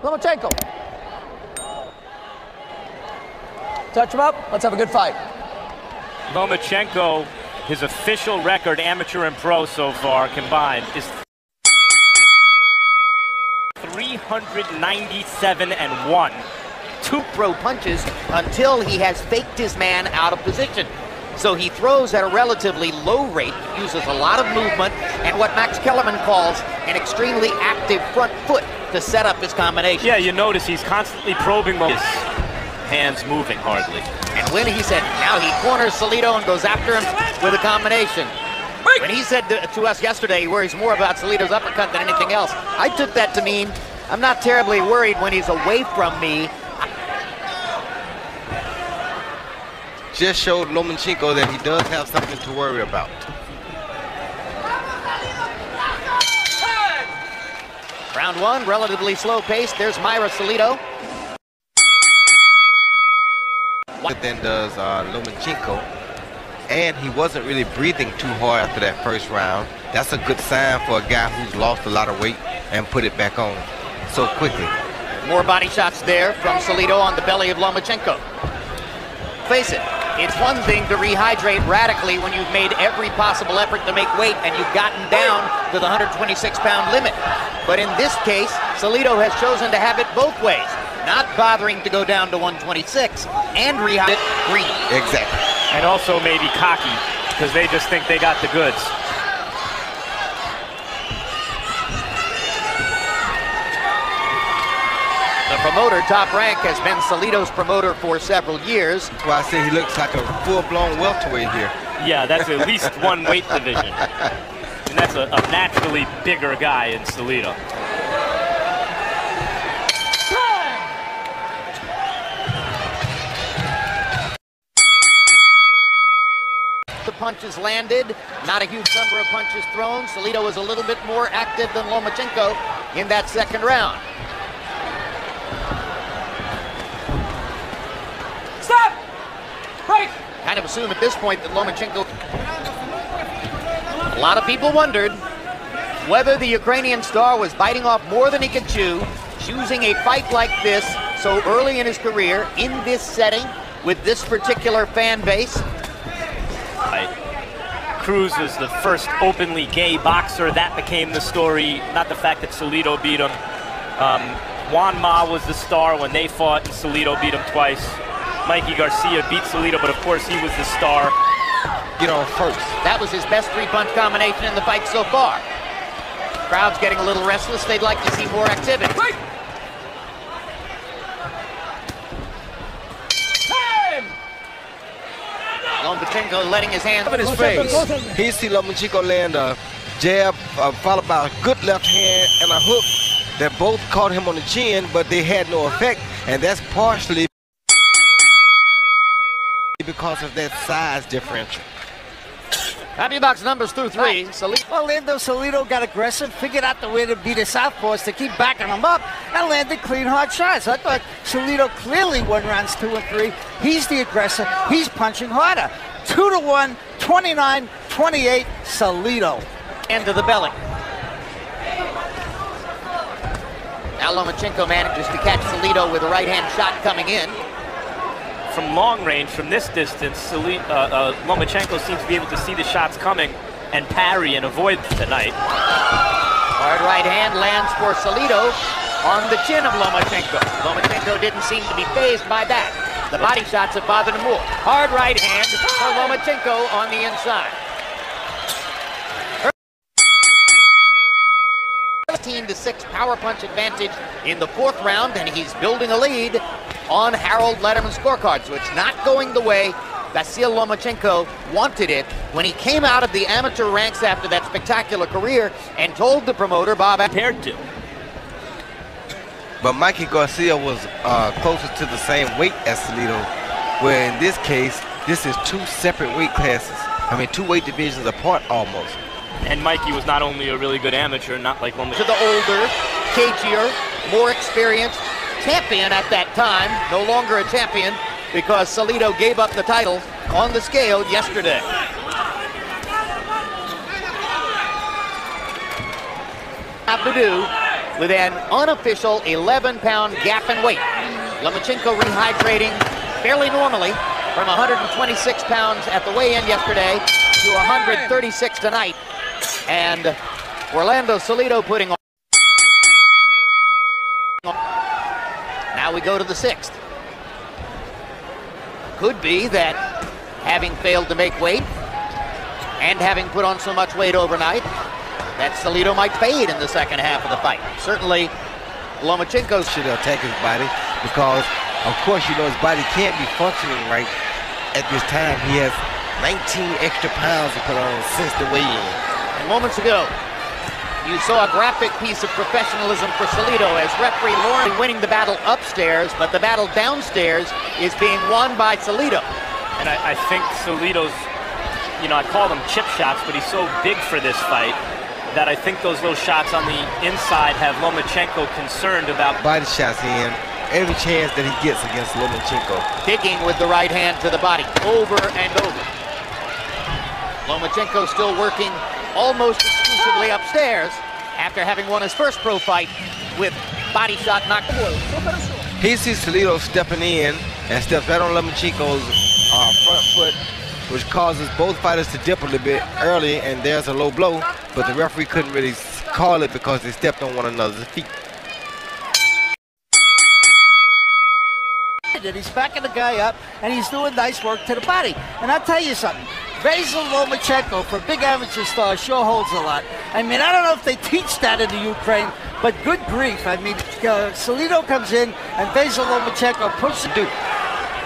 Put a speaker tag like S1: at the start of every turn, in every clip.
S1: Lomachenko. Touch him up. Let's have a good fight.
S2: Lomachenko, his official record, amateur and pro so far combined, is 397-1.
S3: 2 pro punches until he has faked his man out of position. So he throws at a relatively low rate, uses a lot of movement, and what Max Kellerman calls an extremely active front foot to set up his combination.
S2: Yeah, you notice he's constantly probing his hands moving hardly.
S3: And when he said, now he corners Salido and goes after him with a combination. When he said to us yesterday he worries more about Salido's uppercut than anything else, I took that to mean I'm not terribly worried when he's away from me.
S4: Just showed Lomachenko that he does have something to worry about.
S3: Round 1, relatively slow pace. There's Myra Salido.
S4: Than does Lomachenko, and he wasn't really breathing too hard after that first round. That's a good sign for a guy who's lost a lot of weight and put it back on so quickly.
S3: More body shots there from Salido on the belly of Lomachenko. Face it, it's one thing to rehydrate radically when you've made every possible effort to make weight and you've gotten down to the 126-pound limit. But in this case, Salido has chosen to have it both ways, not bothering to go down to 126 and rehydrate green.
S4: Exactly.
S2: And also maybe cocky, because they just think they got the goods.
S3: The promoter, Top Rank, has been Salido's promoter for several years.
S4: That's why I say he looks like a full-blown welterweight here.
S2: Yeah, that's at least one weight division. And that's a naturally bigger guy in Salido.
S3: The punches landed, not a huge number of punches thrown. Salido was a little bit more active than Lomachenko in that second round.
S1: Stop! Break!
S3: Kind of assume at this point that Lomachenko... A lot of people wondered whether the Ukrainian star was biting off more than he could chew, choosing a fight like this so early in his career, in this setting, with this particular fan base.
S2: Cruz was the first openly gay boxer. That became the story, not the fact that Salido beat him. Juan Ma was the star when they fought, and Salido beat him twice. Mikey Garcia beat Salido, but of course he was the star.
S4: Get on first.
S3: That was his best 3-punch combination in the fight so far. Crowd's getting a little restless. They'd like to see more activity. Lomachenko letting his hands
S4: in his face. He see Lomachenko land a jab followed by a good left hand and a hook that both caught him on the chin, but they had no effect, and that's partially because of that size differential.
S3: Happy box numbers through 3.
S5: Orlando Salido got aggressive, figured out the way to beat his southpaws to keep backing him up, and landed clean, hard shots. I thought Salido clearly won rounds 2 and 3. He's the aggressor. He's punching harder. 2-1, 29-28, Salido.
S3: And to the belly. Now Lomachenko manages to catch Salido with a right-hand shot coming in.
S2: From long range, from this distance, Lomachenko seems to be able to see the shots coming and parry and avoid tonight.
S3: Hard right hand lands for Salido on the chin of Lomachenko. Lomachenko didn't seem to be fazed by that. The body shots have bothered him more. Hard right hand for Lomachenko on the inside. 13-6 power punch advantage in the 4th round, and he's building a lead on Harold Lederman's scorecard. So it's not going the way Vasyl Lomachenko wanted it when he came out of the amateur ranks after that spectacular career and told the promoter Bob
S2: compared to.
S4: But Mikey Garcia was closer to the same weight as Salido, where in this case, this is 2 separate weight classes. I mean, 2 weight divisions apart almost.
S2: And Mikey was not only a really good amateur, not like Lomachenko.
S3: To the older, cagier, more experienced champion at that time, no longer a champion because Salido gave up the title on the scale yesterday. Have to do with an unofficial 11-pound gap in weight. Lomachenko rehydrating fairly normally from 126 pounds at the weigh-in yesterday to 136 tonight. And Orlando Salido putting on. Now we go to the 6th. Could be that having failed to make weight and having put on so much weight overnight, that Salido might fade in the second half of the fight. Certainly, Lomachenko
S4: should attack his body because, of course, you know his body can't be functioning right at this time. He has 19 extra pounds to put on since the weigh-in.
S3: And moments ago, you saw a graphic piece of professionalism for Salido as referee Lawrence winning the battle upstairs, but the battle downstairs is being won by Salido.
S2: And I think Salido's, you know, I call them chip shots, but he's so big for this fight that I think those little shots on the inside have Lomachenko concerned about
S4: body shots in every chance that he gets against Lomachenko.
S3: Digging with the right hand to the body, over and over. Lomachenko still working almost exclusively upstairs after having won his first pro fight with body shot knocked.
S4: He sees Salido stepping in and steps right on Lomachenko's front foot, which causes both fighters to dip a little bit early, and there's a low blow, but the referee couldn't really call it because they stepped on one another's feet.
S5: And he's backing the guy up, and he's doing nice work to the body. And I'll tell you something, Vasyl Lomachenko, for a big amateur star, sure holds a lot. I mean, I don't know if they teach that in the Ukraine, but good grief. I mean, Salido comes in, and Vasyl Lomachenko pushes the dude.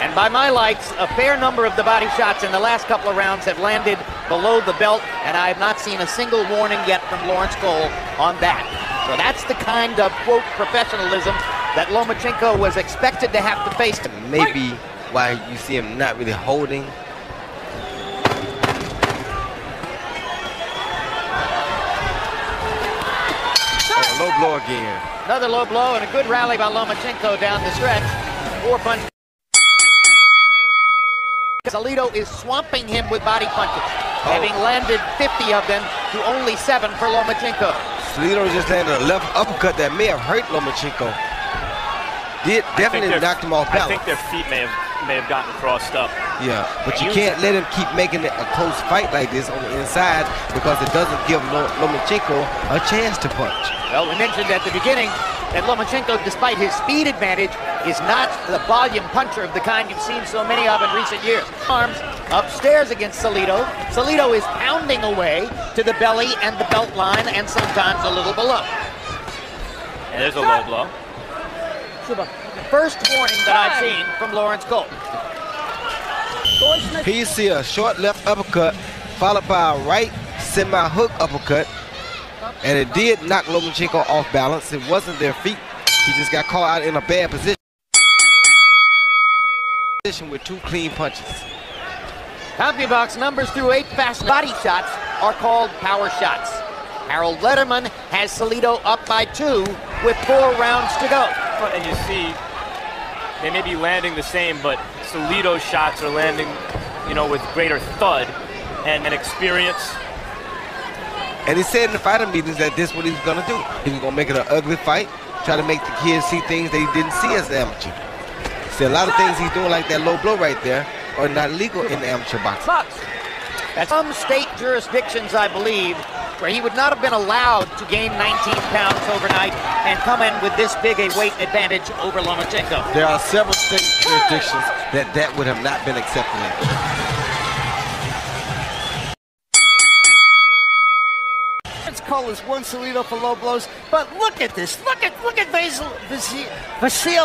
S3: And by my lights, a fair number of the body shots in the last couple of rounds have landed below the belt, and I have not seen a single warning yet from Lawrence Cole on that. So that's the kind of, quote, professionalism that Lomachenko was expected to have to face.
S4: Maybe why you see him not really holding. Oh, low blow again.
S3: Another low blow and a good rally by Lomachenko down the stretch. 4 punches. Salido is swamping him with body punches, having landed 50 of them to only 7 for Lomachenko.
S4: Salido just landed a left uppercut that may have hurt Lomachenko. Definitely knocked him off balance.
S2: I think their feet may have gotten crossed up.
S4: Yeah, but you can't let him keep making it a close fight like this on the inside because it doesn't give Lomachenko a chance to punch.
S3: Well, we mentioned at the beginning that Lomachenko, despite his speed advantage, is not the volume puncher of the kind you've seen so many of in recent years. Arms upstairs against Salido. Salido is pounding away to the belly and the belt line and sometimes a little below.
S2: And there's a low blow.
S3: First warning that I've seen from Lawrence Cole.
S4: Here you see a short left uppercut followed by a right semi-hook uppercut, and it did knock Lomachenko off balance. It wasn't their feet. He just got caught out in a bad position with 2 clean punches.
S3: CompuBox numbers through 8 fast body shots are called power shots. Harold Letterman has Salido up by 2 with 4 rounds to go.
S2: And you see, they may be landing the same, but Salido's shots are landing, you know, with greater thud and experience.
S4: And he said in the fighter meetings that this is what he was going to do. He was going to make it an ugly fight, try to make the kids see things they didn't see as an amateur. See, a lot of things he's doing, like that low blow right there, are not legal in amateur boxing.
S3: That's some state jurisdictions, I believe, where he would not have been allowed to gain 19 pounds overnight and come in with this big a weight advantage over Lomachenko.
S4: There are several state jurisdictions that would have not been accepted in.
S5: Cole has won Salido for low blows, but look at this. Look at Vasyl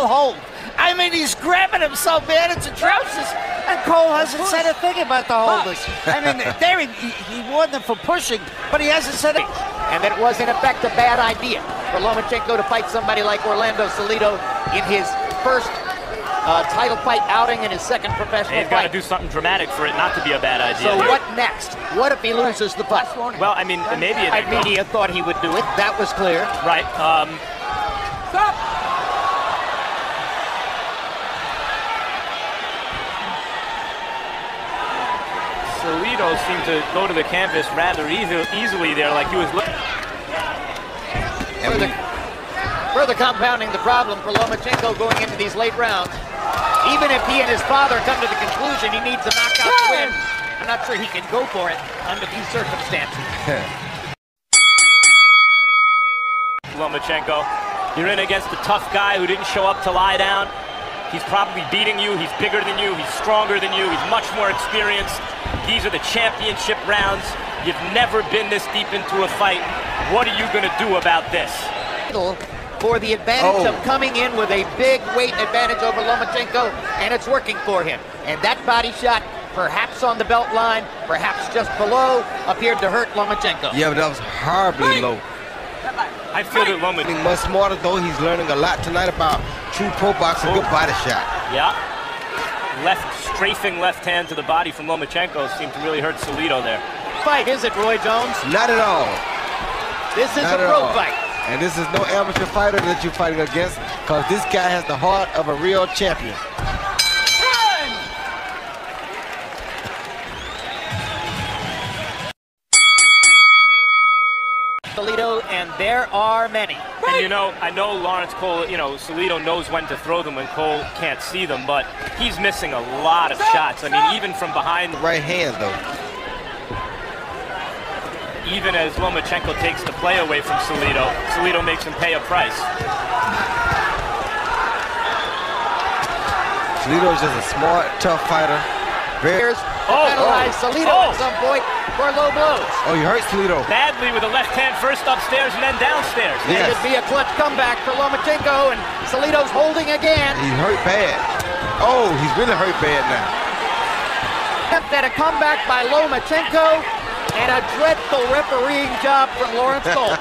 S5: hold. I mean, he's grabbing him so bad it's atrocious, and Cole hasn't said a thing about the holders. I mean, there he warned them for pushing, but he hasn't said it.
S3: And that it was, in effect, a bad idea for Lomachenko to fight somebody like Orlando Salido in his first title fight outing in his second professional fight.
S2: He's got to do something dramatic for it not to be a bad idea.
S3: So what next? What if he loses the fight?
S2: Well, I mean, maybe it.
S3: Media thought he would do it. That was clear.
S2: Right.
S1: Stop!
S2: Salido seemed to go to the canvas rather easily there, like he was looking.
S3: Further compounding the problem for Lomachenko going into these late rounds. Even if he and his father come to the conclusion he needs a knockout to win, I'm not sure he can go for it under these circumstances.
S2: Lomachenko, you're in against a tough guy who didn't show up to lie down. He's probably beating you, he's bigger than you, he's stronger than you, he's much more experienced. These are the championship rounds. You've never been this deep into a fight. What are you going to do about this?
S3: For the advantage of coming in with a big weight advantage over Lomachenko, and it's working for him. And that body shot, perhaps on the belt line, perhaps just below, appeared to hurt Lomachenko.
S4: Yeah, but that was horribly low.
S2: I feel that Lomachenko
S4: Much smarter, though. He's learning a lot tonight about true pro boxing, good body shot.
S2: Yeah. Strafing left hand to the body from Lomachenko seemed to really hurt Salido there.
S3: Fight, is it, Roy Jones?
S4: Not at all.
S3: This is a pro fight.
S4: And this is no amateur fighter that you're fighting against, because this guy has the heart of a real champion.
S3: Salido, and there are many.
S2: And you know, I know Lawrence Cole, you know, Salido knows when to throw them when Cole can't see them, but he's missing a lot of shots. I mean, even from behind.
S4: Right hand, though.
S2: Even as Lomachenko takes the play away from Salido, Salido makes him pay a price.
S4: Salido is just a smart, tough fighter.
S3: Penalize Salido at some point for low blows.
S4: Oh, you hurt Salido.
S2: Badly with a left hand, first upstairs and then downstairs.
S3: Yes. It could be a clutch comeback for Lomachenko, and Salido's holding again.
S4: He's hurt bad. Oh, he's really hurt bad now.
S3: Attempt at a comeback by Lomachenko, and a dreadful refereeing job from Lawrence Cole.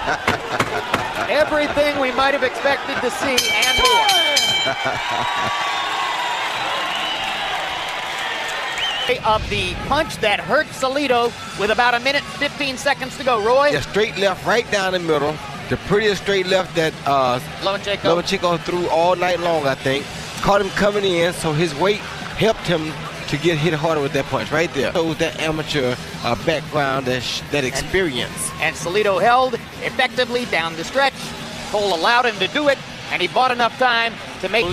S3: Everything we might have expected to see and more. Of the punch that hurt Salido with about 1 minute, 15 seconds to go. Roy?
S4: Yeah, straight left right down the middle. The prettiest straight left that Lomachenko threw all night long, I think. Caught him coming in, so his weight helped him to get hit harder with that punch right there. So that amateur background, that experience.
S3: And Salido held effectively down the stretch. Cole allowed him to do it, and he bought enough time to make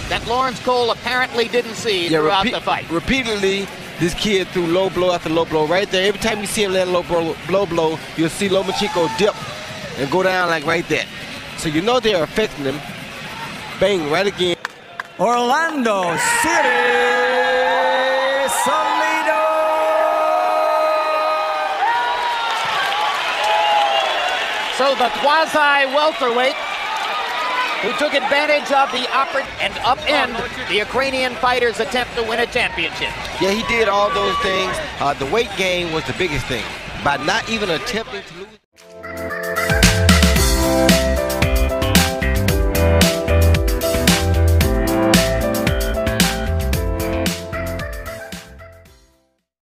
S3: that Lawrence Cole apparently didn't see throughout the fight.
S4: Repeatedly, this kid threw low blow after low blow right there. Every time you see him land low blow, you'll see Lomachenko dip and go down like right there. So you know they're affecting him. Bang, right again.
S1: Orlando City, Salido.
S3: So the quasi-welterweight who took advantage of the and upend the Ukrainian fighter's attempt to win a championship.
S4: Yeah, he did all those things. The weight gain was the biggest thing. By not even attempting to lose.